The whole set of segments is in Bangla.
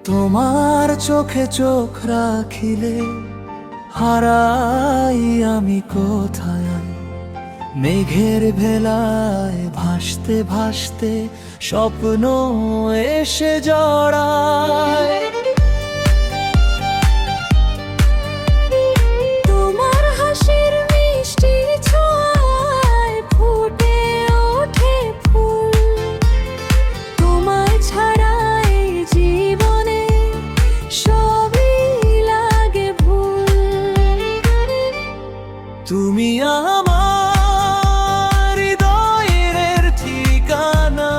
তোমার চোখে চোখ রাখিলে হারাই আমি কোথায়। মেঘের ভেলায় ভাসতে ভাসতে স্বপ্ন এসে জড়ায়। তোমার হাসির মিষ্টি ছোঁয়ায় ফুটে ওঠে ফুল। তোমায় ছাড়া এই জীবনে সবই লাগে ভুল। তুমি আমার হৃদয়ের ঠিকানা,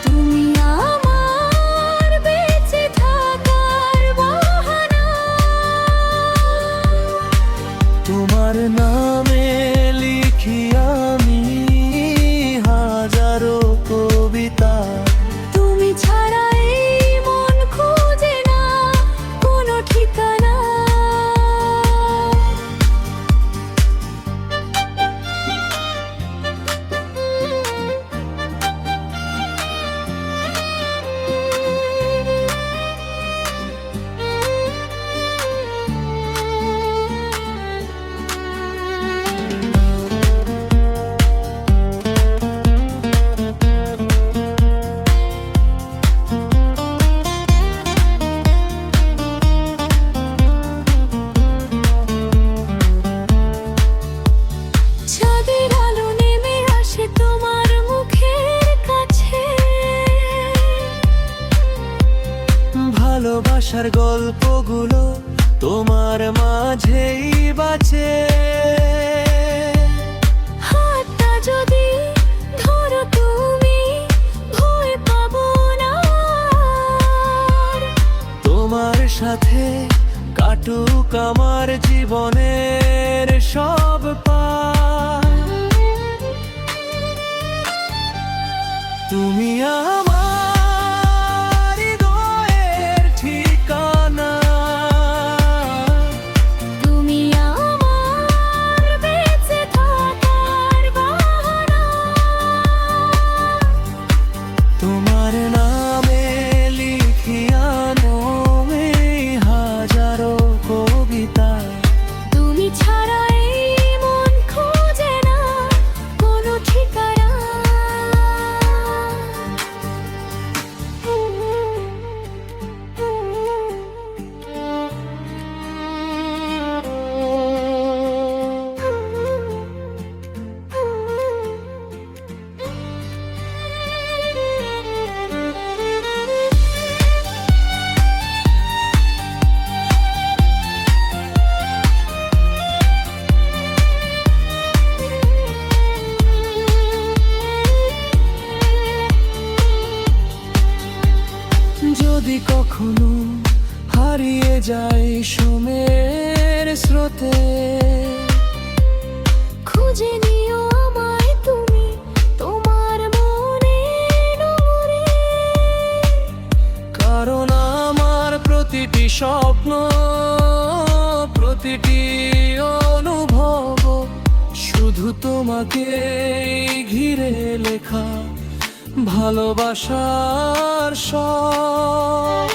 তুমি আমার বেঁচে থাকার বাহানা। তোমার নামে লিখি আমি হাজারো কবিতা। তুমি ছাড়া এই মন খুঁজে না কোনো ঠিকানা। চাঁদের আলো নেমে আসে তোমার মুখের কাছে। ভালোবাসার গল্পগুলো তোমার মাঝেই বাঁচে। হাতটা যদি ধরো তুমি ভয় পাবো না আর। তোমার সাথে কাটুক আমার জীবনের সব পার। তুমি আমার হৃদয়ের ঠিকানা, তুমি আমার বেঁচে থাকার বাহানা। তোমার নামে লিখি আনো এই হাজারো কবিতা। তুমি ছাড়া এই মন খুঁজে না কোনো ঠিকানা। যদি কখনো হারিয়ে যাই সময়ের স্রোতে, খুঁজে নিও আমায় তুমি তোমার মনের নোঙরে। কারণ আমার প্রতিটি স্বপ্ন, প্রতিটি অনুভব শুধু তোমাকে ঘিরে লেখা ভালোবাসার সব।